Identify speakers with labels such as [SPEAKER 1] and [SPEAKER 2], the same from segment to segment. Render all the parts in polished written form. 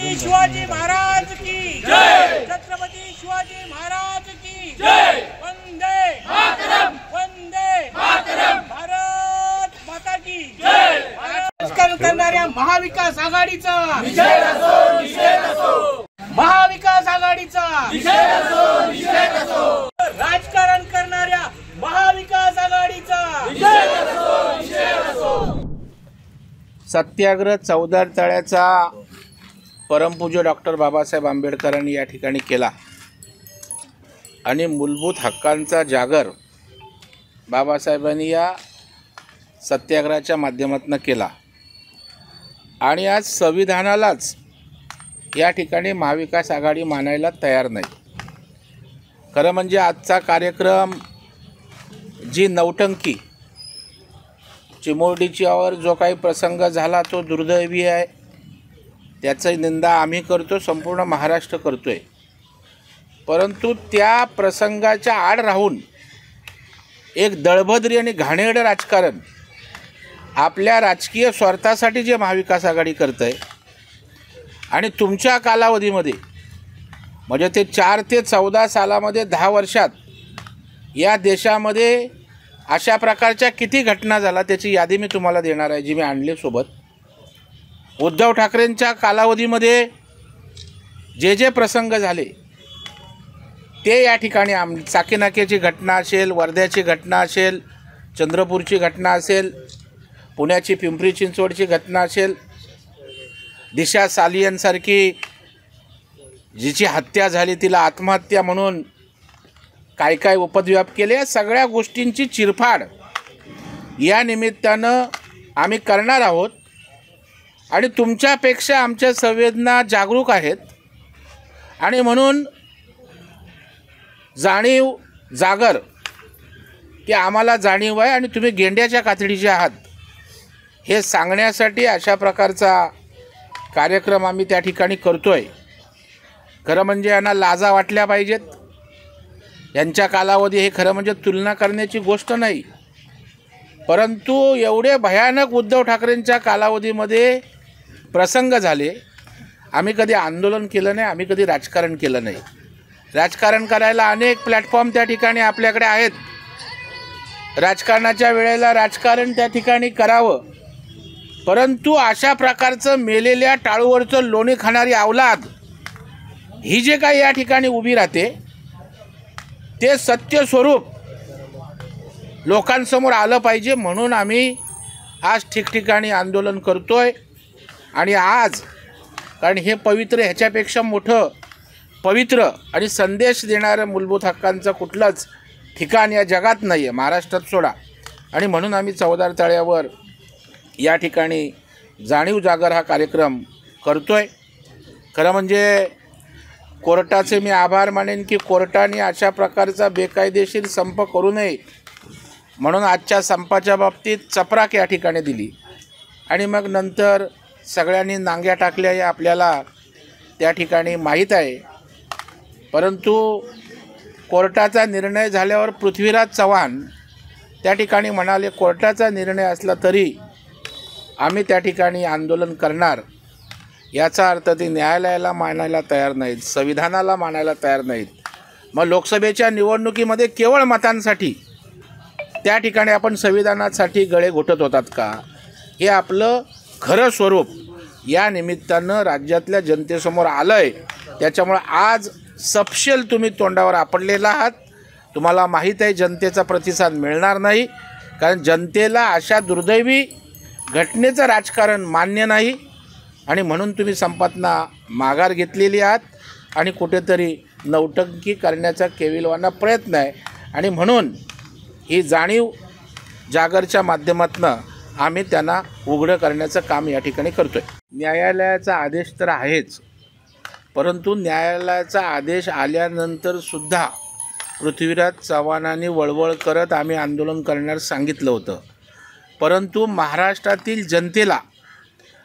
[SPEAKER 1] छत्रपती शिवाजी महाराज की जय। छत्रपती शिवाजी महाराज की जय। वंदे मातरम, वंदे मातरम, भारत माता की जय। नमस्कार करणाऱ्या महाविकास आघाडीचा निषेध असो, निषेध असो। महाविकास आघाडीचा निषेध असो, निषेध असो। राजकारण करणाऱ्या महाविकास आघाडीचा निषेध असो, निषेध असो।
[SPEAKER 2] सत्याग्रह चौदार तळ्याचा परमपूज्य डॉक्टर बाबासाहेब आंबेडकरांनी या ठिकाणी केला आणि मूलभूत हक्कांचा जागर बाबासाहेबांनी या सत्याग्रहाच्या माध्यमातून केला आणि आज संविधानालाच या ठिकाणी महाविकास आघाडी मानायला तयार नाही। खरं म्हणजे आजचा कार्यक्रम जी नौटंकी चिमोरडीच्यावर जो काही प्रसंग झाला तो दुर्दैवी आहे, त्याची निंदा आम्ही करतो, संपूर्ण महाराष्ट्र करतोय। परंतु त्या प्रसंगाच्या आड राहून एक दळभद्री आणि घाणेरडं राजकारण आपल्या राजकीय स्वार्थासाठी जे महाविकास आघाडी करत आहे आणि तुमच्या कालावधीमध्ये म्हणजे ते 4 ते 14 सालामध्ये 10 वर्षात या देशामध्ये अशा प्रकारच्या किती घटना झाल्या त्याची यादी मी तुम्हाला देणार आहे, जी मी आणली सोबत। उद्धव ठाकरेंच्या कालावधीमध्ये जे जे प्रसंग झाले ते या ठिकाणी चाकीनाक्याची घटना असेल, वर्ध्याची घटना असेल, चंद्रपूरची घटना असेल, पुण्याची पिंपरी चिंचवडची घटना असेल, दिशा सालियनसारखी जिची हत्या झाली तिला आत्महत्या म्हणून काय काय उपद्व्याप केले, या सगळ्या गोष्टींची चिरफाड या निमित्तानं आम्ही करणार आहोत। आणि तुमच्यापेक्षा आमच्या संवेदना जागरूक आहेत आणि म्हणून जाणीव जागर की आम्हाला जाणीव आहे आणि तुम्ही गेंड्याच्या कातडीचे आहात हे सांगण्यासाठी अशा प्रकारचा कार्यक्रम आम्ही त्या ठिकाणी करतोय। खरं म्हणजे यांना लाजा वाटल्या पाहिजेत, यांच्या कालावधी हे खरं म्हणजे तुलना करण्याची गोष्ट नाही। परंतु एवढे भयानक उद्धव ठाकरेंच्या कालावधीमध्ये प्रसंग झाले, आम्ही कधी आंदोलन केलं नाही, आम्ही कधी राजकारण केलं नाही। राजकारण करायला अनेक प्लॅटफॉर्म त्या ठिकाणी आपल्याकडे आहेत, राजकारणाच्या वेळेला राजकारण त्या ठिकाणी करावं। परंतु अशा प्रकारचं मेलेल्या टाळूवरचं लोणी खाणारी अवलाद ही जे काही या ठिकाणी उभी राहते ते सत्य स्वरूप लोकांसमोर आलं पाहिजे, म्हणून आम्ही आज ठिकठिकाणी आंदोलन करतोय। आणि आज कारण हे पवित्र, ह्याच्यापेक्षा मोठं पवित्र आणि संदेश देणारं मूलभूत हक्कांचं कुठलंच ठिकाण या जगात नाही आहे, महाराष्ट्रात सोडा। आणि म्हणून आम्ही चौदार तळ्यावर या ठिकाणी जाणीव जागर हा कार्यक्रम करतोय। खरं म्हणजे कोर्टाचे मी आभार मानेन की कोर्टाने अशा प्रकारचा बेकायदेशीर संप करू नये म्हणून आजच्या संपाच्या बाबतीत चपराक या ठिकाणी दिली आणि मग नंतर सगळ्यांनी नांग्या टाकल्या हे आपल्याला त्या ठिकाणी माहीत आहे। परंतु कोर्टाचा निर्णय झाल्यावर पृथ्वीराज चव्हाण त्या ठिकाणी म्हणाले कोर्टाचा निर्णय असला तरी आम्ही त्या ठिकाणी आंदोलन करणार। याचा अर्थ ते न्यायालयाला मानायला तयार नाहीत, संविधानाला मानायला तयार नाहीत। मग लोकसभेच्या निवडणुकीमध्ये केवळ मतांसाठी त्या ठिकाणी आपण संविधानासाठी गळे घोटत होतात का? हे आपलं खरं स्वरूप या निमित्तानं राज्यातल्या जनतेसमोर आलं आहे। त्याच्यामुळं आज सपशेल तुम्ही तोंडावर आपडलेला आहात। तुम्हाला माहीत आहे जनतेचा प्रतिसाद मिळणार नाही, कारण जनतेला अशा दुर्दैवी घटनेचं राजकारण मान्य नाही आणि म्हणून तुम्ही संपातना माघार घेतलेली आहात आणि कुठेतरी नौटंकी करण्याचा केविलवाना प्रयत्न आहे। आणि म्हणून ही जाणीव जागरच्या माध्यमातून आम्ही त्यांना उघडं करण्याचं काम या ठिकाणी करतोय। न्यायालयाचा आदेश तर आहेच, परंतु न्यायालयाचा आदेश आल्यानंतर सुद्धा पृथ्वीराज चव्हाणांनी वळवळ करत आम्ही आंदोलन करण्यास सांगितलं होतं। परंतु महाराष्ट्रातील जनतेला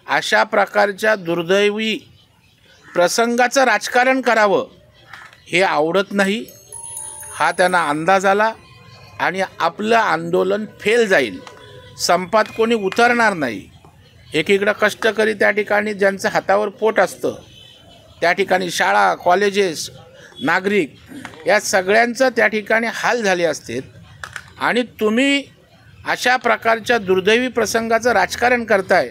[SPEAKER 2] अशा प्रकारच्या दुर्दैवी प्रसंगाचं राजकारण करावं हे आवडत नाही, हा त्यांना अंदाज आला आणि आपलं आंदोलन फेल जाईल, संपात कोणी उतरणार नाही। एकीकडे कष्टकरी त्या ठिकाणी ज्यांचं हातावर पोट असतं त्या ठिकाणी शाळा, कॉलेजेस, नागरिक या सगळ्यांचं त्या ठिकाणी हाल झाले असतात आणि तुम्ही अशा प्रकारच्या दुर्दैवी प्रसंगाचं राजकारण करताय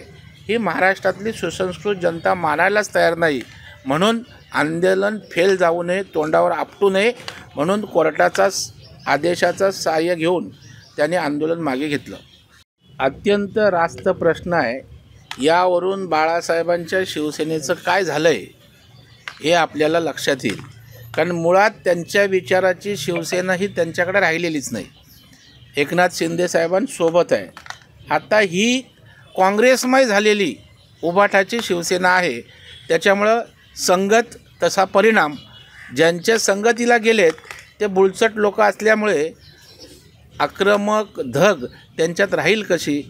[SPEAKER 2] ही महाराष्ट्रातली सुसंस्कृत जनता मानायलाच तयार नाही. म्हणून आंदोलन फेल जाऊ नये, तोंडावर आपटू नये म्हणून कोर्टाचा आदेशाचं सहाय्य घेऊन त्यांनी आंदोलन मागे घेतलं. अत्यंत रास्त प्रश्न आहे. यावरून बाळासाहेबांच्या शिवसेनेचं काय झालं आहे हे आपल्याला लक्षात येईल. कारण मुळात त्यांच्या विचाराची शिवसेना ही त्यांच्याकडे राहिलेलीच नाही. एकनाथ शिंदे साहेबांसोबत आहे. आता ही काँग्रेसमय झालेली उभाटाची शिवसेना आहे. त्याच्यामुळं संगत तसा परिणाम ज्यांच्या संगतीला गेलेत ते बुळचट लोक असल्यामुळे आक्रमक धग त्यांच्यात राहील कशी.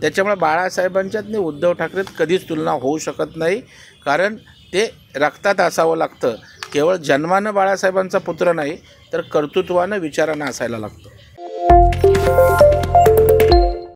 [SPEAKER 2] त्याच्यामुळे बाळासाहेबांच्यात उद्धव ठाकरेत कधीच तुलना होऊ शकत नाही. कारण ते रक्तात असावं लागतं. केवळ जन्मानं बाळासाहेबांचा पुत्र नाही तर कर्तृत्वानं, विचारानं असायला लागतं.